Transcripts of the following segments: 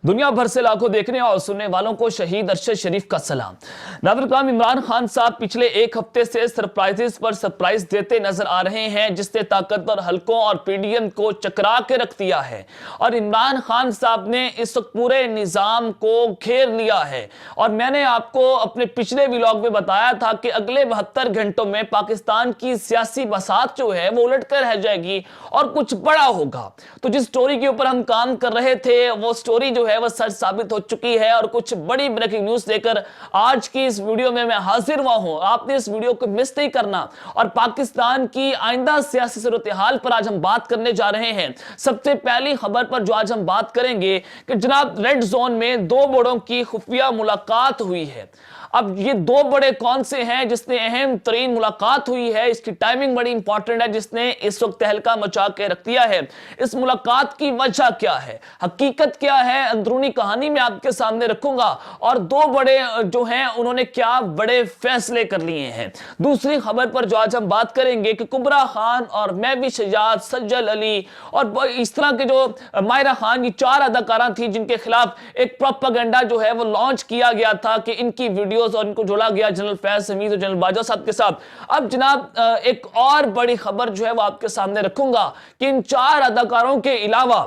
دنیا بھر سے لاکھوں دیکھنے اور سننے والوں کو شہید ارشد شریف کا سلام۔ ناظرین کرام، عمران خان صاحب پچھلے ایک ہفتے سے سرپرائزز پر سرپرائز دیتے نظر آ رہے ہیں، جس نے طاقتور حلقوں اور پی ڈی ایم کو چکرا کے رکھ دیا ہے اور عمران خان صاحب نے اس وقت پورے نظام کو گھیر لیا ہے۔ اور میں نے آپ کو اپنے پچھلے ویلاگ میں بتایا تھا کہ اگلے 72 گھنٹوں میں پاکستان کی سیاسی بساط جو ہے وہ الٹ کر رہ جائے گی اور کچھ بڑا ہوگا۔ تو جس سٹوری کے اوپر ہم کام کر رہے تھے وہ سٹوری جو ہے وہ سچ ثابت ہو چکی ہے اور کچھ بڑی بریکنگ نیوز لے کر آج کی اس ویڈیو میں حاضر ہوا ہوں۔ آپ نے اس ویڈیو کو مس نہیں کرنا اور پاکستان کی آئندہ سیاسی صورتحال پر آج ہم بات کرنے جا رہے ہیں۔ سب سے پہلی خبر پر جو آج ہم بات کریں گے کہ جناب ریڈ زون میں دو بڑوں کی خفیہ ملاقات ہوئی ہے۔ اب یہ دو بڑے کون سے ہیں جس نے اہم ترین ملاقات ہوئی ہے، اس کی ٹائمنگ بڑی امپورٹنٹ ہے، جس نے اس وقت تہلکہ مچا کے رکھ دیا ہے۔ اس ملاقات کی وجہ کیا ہے، حقیقت کیا ہے، اندرونی کہانی میں آپ کے سامنے رکھوں گا اور دو بڑے جو ہیں انہوں نے کیا بڑے فیصلے کر لیے ہیں۔ دوسری خبر پر جو آج ہم بات کریں گے کہ کبرا خان اور مہوش شجاعت، سجل علی اور اس طرح کے جو ماہرہ خان، یہ چار اداکاراں تھیں جن کے خلاف ایک پروپیگنڈا جو ہے وہ لانچ کیا گیا تھا کہ ان کی ویڈیوز اور ان کو جوڑا گیا جنرل فیض حمید اور جنرل باجوہ صاحب کے ساتھ۔ اب جناب ایک اور بڑی خبر جو ہے وہ آپ کے سامنے رکھوں گا کہ ان چار اداکاروں کے علاوہ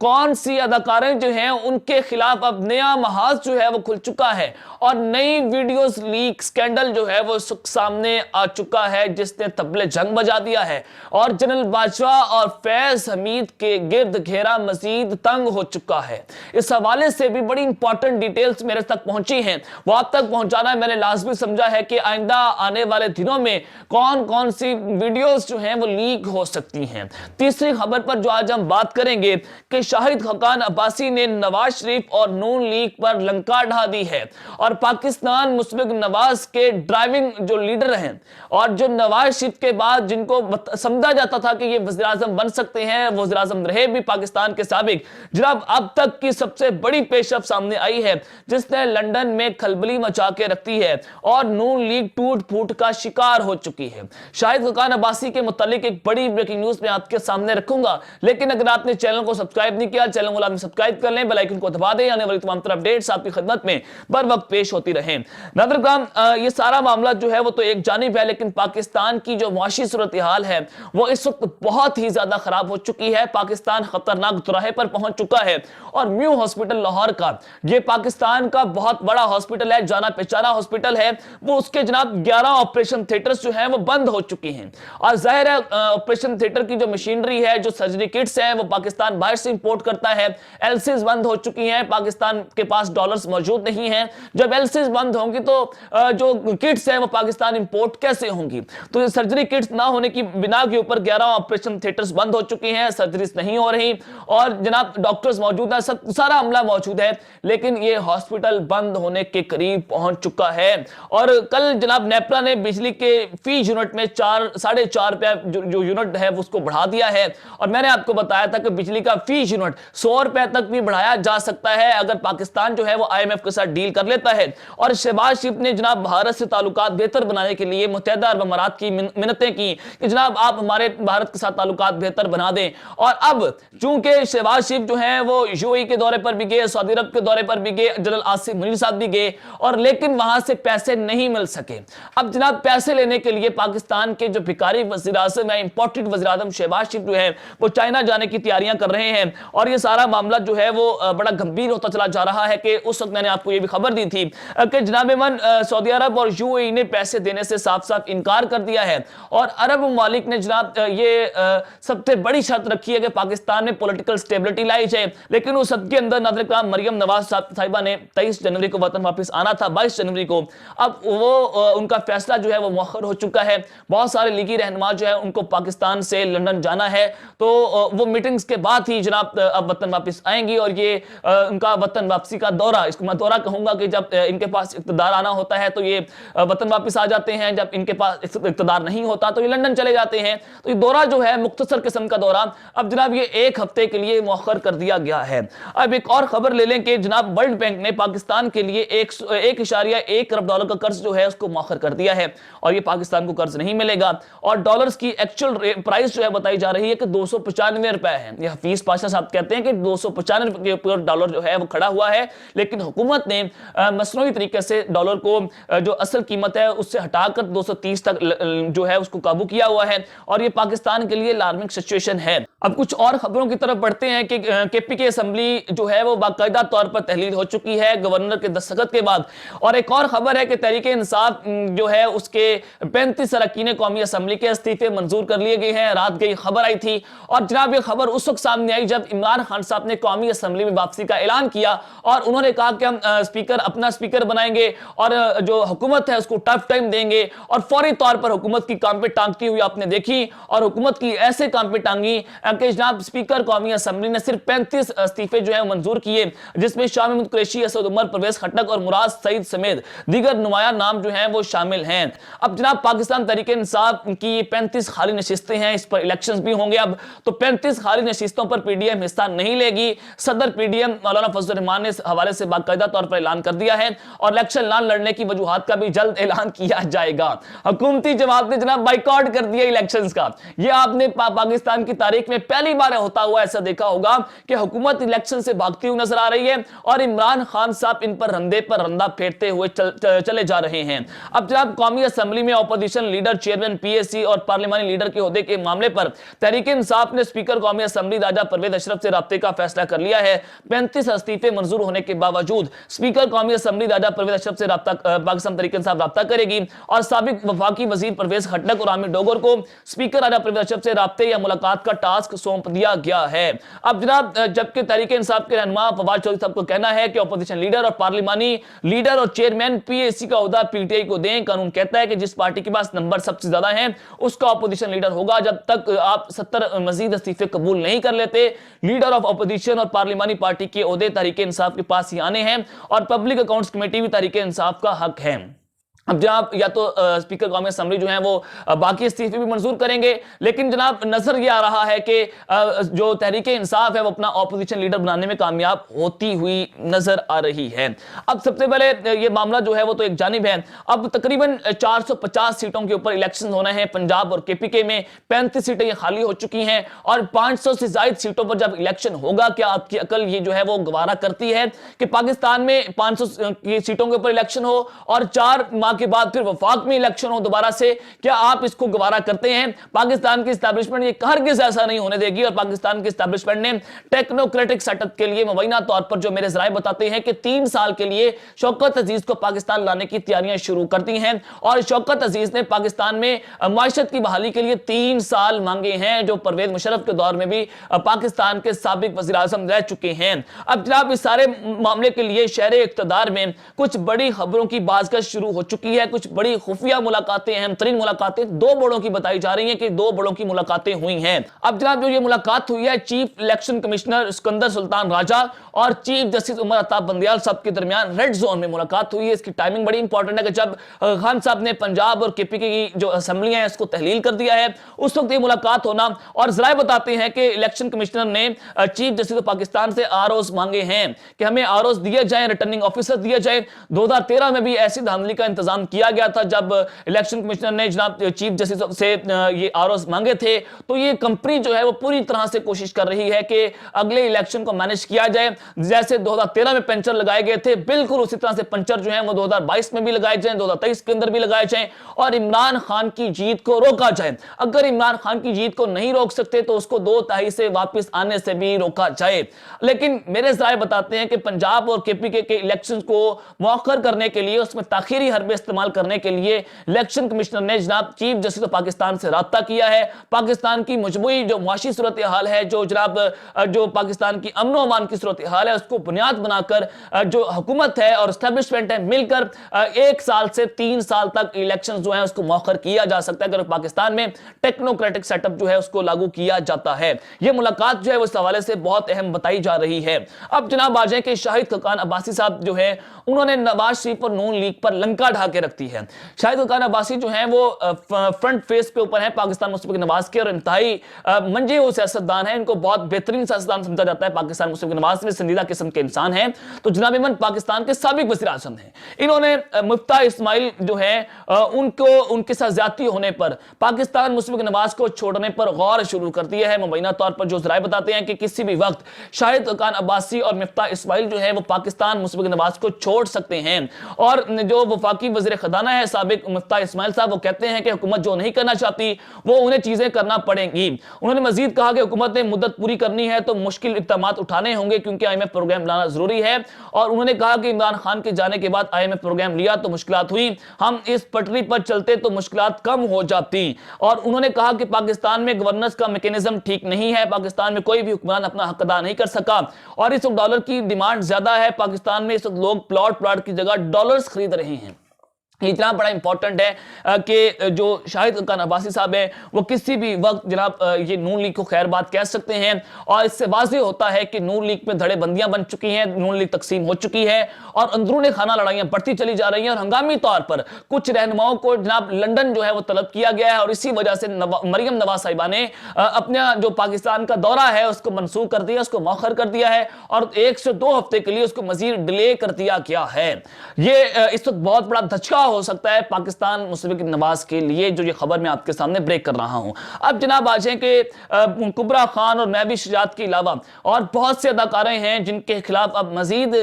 کون سی اداکاریں جو ہیں ان کے خلاف اب نیا محاذ جو ہے وہ کھل چکا ہے اور نئی ویڈیوز لیک سکینڈل جو ہے وہ سامنے آ چکا ہے، جس نے طبل جنگ بجا دیا ہے اور جنرل باجوہ اور فیض حمید کے گرد گھیرا مزید تنگ ہو چکا ہے۔ اس حوالے سے بھی بڑی امپورٹنٹ ڈیٹیلز میرے تک پہنچی ہیں، وہ آپ تک پہنچانا میں نے لازمی سمجھا ہے کہ آئندہ آنے والے دنوں میں کون کون سی ویڈیوز جو ہیں وہ لیک ہو سکتی ہیں۔ تیسری خبر پر جو آج ہم بات کریں گے کہ شاہد خاقان عباسی نے نواز شریف اور نون لیگ پر لنکا ڈھا دی ہے اور پاکستان مسبق نواز کے ڈرائیونگ جو لیڈر ہیں اور جو نواز شریف کے بعد جن کو سمجھا جاتا تھا کہ یہ وزیراعظم بن سکتے ہیں، وزیراعظم رہے بھی پاکستان کے سابق، جناب اب تک کی سب سے بڑی پیش رفت سامنے آئی ہے جس نے لندن میں کھلبلی مچا کے رکھتی ہے اور نون لیگ ٹوٹ پھوٹ کا شکار ہو چکی ہے۔ شاہد خاقان عباسی کے متعلق ایک بڑی بریکنگ نیوز میں آپ کے سامنے رکھوں گا، لیکن اگر آپ نے چینل کو سبسکرائب نہیں کیا، چینل کو لازمی سبسکرائب کر لیں، بیل آئیکن کو دبا دیں، آنے والی تمام تر اپڈیٹس آپ کی خدمت میں بر وقت پیش ہوتی رہیں۔ ناظرین کرام، یہ سارا معاملہ جو ہے وہ تو ایک جانب ہے، لیکن پاکستان کی جو معاشی صورتحال ہے وہ اس وقت بہت ہی زیادہ خراب ہو چکی ہے۔ پاکستان خطرناک چوراہے پر پہنچ چکا ہے اور میو ہاسپٹل لاہور کا، یہ پاکستان کا بہت بڑا ہاسپٹل ہے، جانا پہچانا ہاسپٹل ہے، وہ اس کے جناب 11 آپریشن تھیٹرز جو ہیں وہ بند ہو چکی ہیں اور ظاہر ہے آپریشن تھیٹر کی جو مشینری ہے، جو سرجری کٹس ہیں، وہ پاکستان باہر سے امپورٹ کرتا ہے۔ ایلسیز بند ہو چکی ہیں، پاکستان کے پاس ڈالرز موجود نہیں ہیں۔ جب ایلسیز بند ہوں گی تو جو کٹس ہیں وہ پاکستان امپورٹ کیسے ہوں گی؟ تو سرجری کٹس نہ ہونے کی بنا کے اوپر 11 آپریشن تھیٹرز بند ہو چکی ہیں، سرجریز نہیں ہو رہی اور جناب ڈاکٹرز موجود ہیں، سارا عملہ موجود ہے، لیکن یہ ہاسپٹل بند ہونے کے قریب پہنچ چکا ہے۔ اور کل جناب نیپرا نے بجلی کے فی یونٹ میں 4.5 روپے جو یونٹ ہے اس کو بڑھا دیا ہے اور میں نے آپ کو بتایا تھا کہ بجلی کا فی یونٹ 100 روپے تک بھی بڑھایا جا سکتا ہے اگر پاکستان جو ہے وہ آئی ایم ایف کے ساتھ ڈیل کر لیتا ہے۔ اور شہباز شریف نے جناب بھارت سے تعلقات بہتر بنانے کے لیے متحدہ عرب امارات کی منتیں کی کہ جناب آپ ہمارے بھارت کے ساتھ تعلقات بہتر بنا دیں، اور اب چونکہ شہباز شریف جو ہیں وہ یو اے کے دورے پر بھی گئے، سعودی عرب کے دورے پر بھی گئے، جنرل آصف منیر صاحب بھی گئے اور لیکن وہاں سے پیسے نہیں مل سکے۔ اب جناب پیسے لینے کے لیے پاکستان کے جو بھکاری وزیر اعظم ہے، امپورٹڈ وزیر اعظم شہباز شریف جو ہے وہ چائنا جانے کی تیاریاں کر رہے ہیں اور یہ سارا معاملہ جو ہے وہ بڑا گمبھیر ہوتا چلا جا رہا ہے کہ اس وقت میں نے آپ کو یہ بھی خبر دی تھی کہ جناب من سعودی عرب اور یو اے ای نے پیسے دینے سے صاف صاف انکار کر دیا ہے اور عرب ممالک نے جناب یہ سب سے بڑی شرط رکھی ہے کہ پاکستان میں پولیٹیکل سٹیبلٹی لائی جائے، لیکن اس حد کے اندر ناظرین کرام مریم نواز صاحبہ نے 23 جنوری کو وطن واپس آنا تھا، 22 جنوری کو، اب وہ ان کا فیصلہ جو ہے وہ مؤخر ہو چکا ہے۔ بہت سارے لیگی رہنما جو ہے ان کو پاکستان سے لندن جانا ہے، تو وہ میٹنگز کے بعد ہی جناب اب وطن واپس آئیں گی اور یہ ان کا وطن واپسی کا دورہ، اس کو میں دورہ کہوں گا کہ جب ان کے پاس اقتدار آنا ہوتا ہے تو یہ وطن واپس آ جاتے ہیں، جب ان کے پاس اقتدار نہیں ہوتا تو یہ لندن چلے جاتے ہیں، تو یہ دورہ جو ہے مختصر قسم کا دورہ اب جناب یہ 1 ہفتے کے لیے مؤخر کر دیا گیا ہے۔ اب ایک اور خبر لے لیں کہ جناب ورلڈ بینک نے پاکستان کے لیے 1.1 ارب ڈالر کا قرض جو ہے اس کو مؤخر کر دیا ہے اور یہ پاکستان کو قرض نہیں ملے گا اور ڈالرز کی ایکچوئل پرائس جو ہے بتائی جا رہی ہے کہ 295 روپے ہے۔ یہ حفیظ پاشا साहब कहते हैं कि 295 के ऊपर डॉलर जो है वो खड़ा हुआ है, लेकिन हुकूमत ने मसनूई तरीके से डॉलर को जो असल कीमत है उससे हटाकर 230 तक जो है उसको काबू किया हुआ है, और ये पाकिस्तान के लिए अलार्मिंग सिचुएशन है। अब कुछ और खबरों की तरफ बढ़ते हैं कि केपीके असेंबली जो है वो बाकायदा तौर पर तहलील हो चुकी है गवर्नर के दस्तखत के बाद। और एक और खबर है कि तहरीके इंसाफ जो है उसके 35 अरकान कौमी असेंबली के इस्तीफे मंजूर कर लिए गए हैं। रात गई खबर आई थी, और जनाब ये खबर उस वक्त सामने आई जब इमरान खान साहब ने कौमी असेंबली में वापसी का ऐलान किया, और उन्होंने कहा कि हम अपना स्पीकर बनाएंगे और जो हुकूमत है उसको टफ टाइम देंगे, और फौरी तौर पर हुकूमत की काम पे टांगती हुई आपने देखी, और हुकूमत की ऐसे काम पे टांगी कि जनाब स्पीकर कौमी असेंबली ने सिर्फ 35 इस्तीफे जो है मंजूर किए, जिसमें शाह महमूद कुरैशी, असद उमर, परवेज खट्टक और मुराद सईद समेत दीगर नुमाया नाम जो हैं वो शामिल हैं। अब जनाब पाकिस्तान तहरीक इंसाफ की 35 खाली नशिस्तें हैं, इस पर इलेक्शंस भी होंगे। अब तो 35 खाली नशिस्तों पर पीडीएम हिस्सा नहीं लेगी। सदर पीडीएम मौलाना फजल रहमान ने इस हवाले से बाकायदा तौर पर ऐलान कर दिया है, और इलेक्शन ना लड़ने की वजूहात का भी जल्द ऐलान किया जाएगा। हुकूमती जमात ने जनाब बाइकआउट कर दिया इलेक्शंस का। यह आपने पाकिस्तान की तारीख में पहली बार होता हुआ ऐसा देखा होगा कि हुकूमत इलेक्शन से भागती हुई नजर आ रही है, और इमरान खान साहब इन पर रंदे पर रंदा फेरते हुए चले जा रहे हैं। अब जनाब कौमी असेंबली में अपोजिशन लीडर, चेयरमैन पीएसी और पार्लिमानी लीडर के ओहदे के मामले पर तहरीक इंसाफ ने स्पीकर कौमी असेंबली राजा परवेज अशरफ से राब्ते का फैसला कर लिया है। 35 इस्तीफे मंजूर होने के बावजूद स्पीकर कौमी असेंबली राजा परवेज अशरफ से पाकिस्तान तहरीक इंसाफ राब्ता करेगी, और साबिक वफाकी वजीर परवेज खट्टक और आमिर डोगर को स्पीकर राजा परवेज अशरफ से राब्ते या मुलाकात का टास्क सौंप दिया गया है। अब जनाब जबकि तहरीक इंसाफ के रहनुमा फवाद चौधरी साहब को कहना है कि अपोजिशन लीडर और पार्लिमानी लीडर और चेयरमैन पीएसी का ओहदा पीटीआई को दें। कानून कहता है कि जिस पार्टी के पास नंबर सबसे ज्यादा है उसका अपोजिशन लीडर होगा। जब तक आप 70 मजीद इस्तीफे कबूल नहीं कर लेते, लीडर ऑफ अपोजिशन और पार्लिमानी पार्टी के ओहदे तहरीक इंसाफ के पास ही आने हैं, और पब्लिक अकाउंट्स कमेटी भी तहरीक इंसाफ का हक है। अब जनाब या तो स्पीकर कौमी असेंबली जो है वो बाकी इस्तीफे भी मंजूर करेंगे, लेकिन जनाब नजर ये आ रहा है कि जो तहरीक इंसाफ है वो अपना ऑपोजिशन लीडर बनाने में कामयाब होती हुई नजर आ रही है। अब सबसे पहले ये मामला जो है वो तो एक जानिब है। अब तकरीबन 450 सीटों के ऊपर इलेक्शन होना है पंजाब और केपीके में। 35 सीटें ये खाली हो चुकी हैं, और 500 से ज्यादा सीटों पर जब इलेक्शन होगा, क्या आपकी अकल ये जो है वो गवारा करती है कि पाकिस्तान में 500 की सीटों के ऊपर इलेक्शन हो और 4 माह के बाद फिर वफाक में इलेक्शन हो दोबारा से? क्या आप इसको गवारा करते हैं? पाकिस्तान की एस्टैब्लिशमेंट ये हरगिज़ ऐसा नहीं होने देगी, और पाकिस्तान की एस्टैब्लिशमेंट ने टेक्नोक्रेटिक सेटअप के लिए मुबैना तौर पर जो मेरे ज़राए बताते हैं कि 3 साल के लिए शौकत अजीज को पाकिस्तान लाने की तैयारियां शुरू कर दी हैं, और शौकत अजीज ने पाकिस्तान में माशत की बहाली के लिए 3 साल मांगे हैं, जो परवेज मुशर्रफ के दौर में भी पाकिस्तान के साबिक वज़ीर आज़म रह चुके हैं। अब जनाब इस सारे मामले के लिए शहर इक़्तिदार में कुछ बड़ी खबरों की बाज़गश शुरू हो चुकी है। कुछ बड़ी खुफिया मुलाकातें, अहम तरीन मुलाकातें 2 बड़ों की बताई जा रही हैं कि 2 बड़ों की मुलाकातें हुई हैं। अब जनाब जो ये मुलाकात हुई है chief election commissioner Sikandar Sultan Raja और चीफ जस्टिस उमर अताब बंदियाल साहब के दरमियान रेड जोन में मुलाकात हुई है। इसकी टाइमिंग बड़ी इंपॉर्टेंट है कि जब खान साहब ने पंजाब और केपीके की जो असेंबलियां हैं इसको तहलील कर दिया है, उस वक्त ये मुलाकात होना। और जराए बताते हैं कि इलेक्शन कमिश्नर ने चीफ जस्टिस ऑफ पाकिस्तान से आरओज मांगे हैं कि हमें आरओज दिए जाए, रिटर्निंग ऑफिसर दिए जाए। 2013 में भी ऐसी धांधली का इंतजाम किया गया था जब इलेक्शन कमिश्नर ने जनाब चीफ जस्टिस से ये आरओज मांगे थे। तो ये कंपनी जो है वो पूरी तरह से कोशिश कर रही है कि अगले इलेक्शन को मैनेज किया जाए। जैसे 2013 में पंचर लगाए गए थे, बिल्कुल उसी तरह से पंचर जो है वो 2022 में भी लगाए जाए, 2023 के अंदर भी लगाए जाए, और इमरान खान की जीत को रोका जाए। अगर इमरान खान की जीत को नहीं रोक सकते तो उसको 2 तिहाई से वापस आने से भी रोका जाए। लेकिन मेरे ज़राए बताते हैं कि पंजाब और केपीके के इलेक्शन को मौखर करने के लिए, उसमें ताखीरी हरबे इस्तेमाल करने के लिए इलेक्शन कमिश्नर ने जनाब चीफ जस्टिस ऑफ पाकिस्तान से राब्ता किया है। पाकिस्तान की मजमूई जो मुआशी सूरत हाल है, जो जनाब जो पाकिस्तान की अमन व अमान की सूरत हाल है, उसको बुनियाद बनाकर जो हुकूमत है और एस्टेब्लिशमेंट है मिलकर 1 साल से 3 साल तक इलेक्शन जो है उसको मौखर किया जा सकता है अगर पाकिस्तान में टेक्नोक्रेटिक सेटअप जो है उसको लागू किया जाता है। यह मुलाकात जो है उस हवाले से बहुत अहम बताई जा रही है। अब जनाब आ जाए कि शाहिद खकान अब्बासी साहब जो है उन्होंने नवाज शरीफ और नून लीग पर लंका ढा के रखती है। शाहिद खान अब्बासी जो हैं वो फ्रंट फेस पे ऊपर हैं पाकिस्तान मुस्लिम लीग नवाज के और इंतहाई मंजे वो सियासतदान हैं, इनको बहुत बेहतरीन सियासतदान समझा जाता है। पाकिस्तान मुस्लिम लीग नवाज में संजीदा किस्म के इंसान हैं। तो जनाब इमरान पाकिस्तान के साबिक वज़ीर आज़म हैं। इन्होंने मुफ्ता इस्माइल जो है उनको उनके साथ ज्यादती होने पर पाकिस्तान मुस्लिम लीग नवाज को छोड़ने पर गौर शुरू कर दिया है। मुबैना तौर पर जो ज़राए बताते हैं कि किसी भी वक्त शाहिद खान अब्बासी और मुफ्ता इस्माइल जो है वो पाकिस्तान मुस्लिम लीग नवाज को छोड़ सकते हैं। और जो वफाकी वज़ीर ख़जाना है साबिक मुफ्ता इस्माइल साहब, वो कहते हैं कि हुकूमत जो नहीं करना चाहती वो उन्हें चीजें करना पड़ेंगी। उन्होंने मजीद कहा कि हुकूमत ने मुद्दत पूरी करनी है तो मुश्किल इक़दामात उठाने होंगे क्योंकि IMF प्रोग्राम लाना जरूरी है। और उन्होंने कहा कि इमरान खान के जाने के बाद IMF प्रोग्राम लिया तो मुश्किलात हुई, हम इस पटरी पर चलते तो मुश्किलात कम हो जाती। और उन्होंने कहा कि पाकिस्तान में गवर्नेंस का मैकेनिज्म ठीक नहीं है, पाकिस्तान में कोई भी हुक्मरान अपना हक अदा नहीं कर सका और इस वक्त डॉलर की डिमांड ज्यादा है। पाकिस्तान में इस वक्त लोग प्लॉट की जगह डॉलर्स खरीद रहे हैं। इतना बड़ा इंपॉर्टेंट है कि जो शाहिद खान अब्बासी साहब हैं वो किसी भी वक्त जनाब ये नून लीग को खैर बात कह सकते हैं। और इससे वाज़ेह होता है कि नून लीग में धड़े बंदियां बन चुकी हैं, नून लीग तकसीम हो चुकी है और अंदरूनी खाना लड़ाइयां बढ़ती चली जा रही हैं। और हंगामी तौर पर कुछ रहनुमाओं को जनाब लंदन जो है वो तलब किया गया है और इसी वजह से मरियम नवाज साहिबा ने अपना जो पाकिस्तान का दौरा है उसको मनसूख कर दिया, उसको मौखर कर दिया है और 1 से 2 हफ्ते के लिए उसको मजीद डिले कर दिया गया है। ये इस वक्त बहुत बड़ा धचका हो सकता है पाकिस्तान मुस्लिम लीग नवाज के लिए, जो ये खबर मैं आपके सामने ब्रेक कर रहा हूं। अब जनाब आ जाए कि कुबरा खान और नैबी शुजात के अलावा और बहुत से अदाकारें हैं जिनके खिलाफ अब मजीद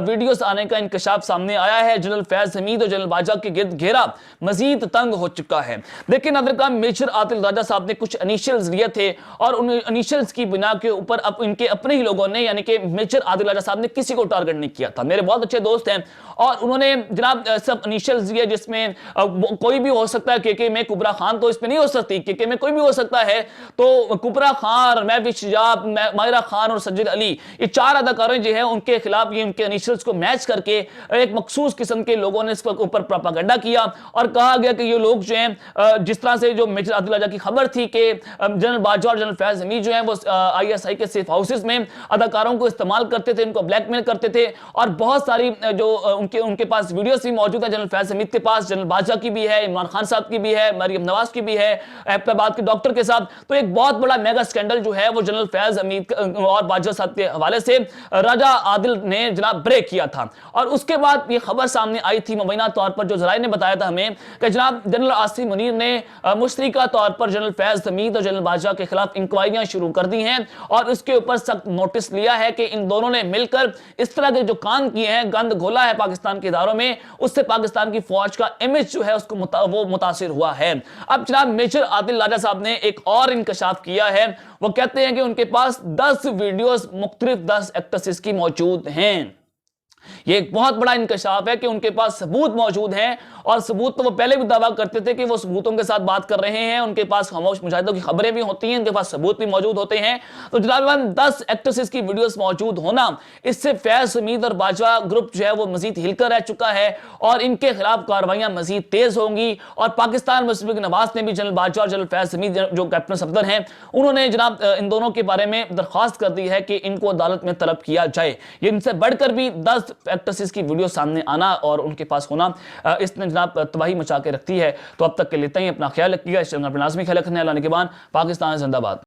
वीडियोस आने का इंकशाफ सामने आया है। जनरल फैज हमीद और जनरल बाजा के गिर्द घेरा मजीद तंग हो चुका है। देखिए नाज़रीन का मेजर आदिल राजा साहब ने कुछ इनिशियल्स लिए थे और उन इनिशियल्स की बिना के ऊपर अब इनके अपने ही लोगों ने यानी कि मेजर आदिल राजा साहब ने किसी को टारगेट नहीं किया था। मेरे बहुत अच्छे दोस्त हैं और उन्होंने जनाब सब इनिशियल्स दिए जिसमें कोई भी हो सकता है। केके में कुबरा खान तो इसमें नहीं हो सकती, केके में कोई भी हो सकता है। तो कुबरा खान, महबी शिजाब, माहिरा खान और सज्जद अली, ये 4 अदाकारें जो है उनके खिलाफ ये उनके इनिशियल्स को मैच करके एक मखसूस किस्म के लोगों ने इसके ऊपर प्रोपेगेंडा किया और कहा गया कि ये लोग जो हैं जिस तरह से जो मेजर आदिल राजा की खबर थी कि जनरल बाजा और जनरल फैज हमीद जो है वो ISI के सेफ हाउसेस में अदाकारों को इस्तेमाल करते थे, उनको ब्लैकमेल करते थे और बहुत सारी जो उनके पास वीडियोस भी मौजूद है। जनरल फैज हमीद के पास, जनरल बाजा की भी है, इमरान खान साहब की भी है, मरियम नवाज की भी है, एबटाबाद के डॉक्टर के साथ। तो एक बहुत बड़ा मेगा स्कैंडल जो है वो जनरल फैज हमीद और बाजा साहब के हवाले से राजा आदिल ने जनाब ब्रेक किया था। और उसके बाद ये खबर सामने आई थी मुबैना तौर पर, जो जराए ने बताया था हमें कि जनाब जनरल आसिम मुनीर ने मुश्तरका तौर पर जनरल फैज हमीद और जनरल बाजा के खिलाफ इंक्वायरियां शुरू कर दी हैं और उसके ऊपर सख्त नोटिस लिया है कि इन दोनों ने मिलकर इस तरह के जो काम किए हैं, गंद घोला है पाकिस्तान के इदारों में, उससे पाकिस्तान की फौज का इमेज जो है उसको वो मुतासिर हुआ है। अब जनाब मेजर आदिल राजा साहब ने एक और इंकशाफ किया है। वो कहते हैं कि उनके पास 10 वीडियोस मुख्तलिफ 10 एक्ट्रेसेस की मौजूद हैं। ये एक बहुत बड़ा इंकशाफ है कि उनके पास सबूत मौजूद हैं और सबूत तो वो पहले भी दावा करते थे कि वो सबूतों के साथ बात कर रहे हैं, उनके पास खामोश मुजाहिदों की खबरें भी होती हैं, उनके पास सबूत भी मौजूद होते हैं। तो जनाब 10 एक्ट्रेसेस की वीडियोस मौजूद होना, इससे फैज हमीद और बाजवा ग्रुप जो है वो मजीद हिलकर रह चुका है और इनके खिलाफ कार्रवाइयां मजीद तेज होंगी। और पाकिस्तान मुस्लिम लीग नवाज ने भी जनरल बाजवा और जनरल फैज हमीद जो कैप्टन सफदर हैं, उन्होंने जनाब इन दोनों के बारे में दरख्वास्त कर दी है कि इनको अदालत में तलब किया जाए। ये इनसे बढ़कर भी 10 एक्ट्रेसेस की वीडियो सामने आना और उनके पास होना, इसने जनाब तबाही मचा के रखती है। तो अब तक के लिए इतना ही। अपना ख्याल रखिएगा। इस चैनल पर लाज़मी ख्याल रखना है। अल्लाह के बाद पाकिस्तान जिंदाबाद।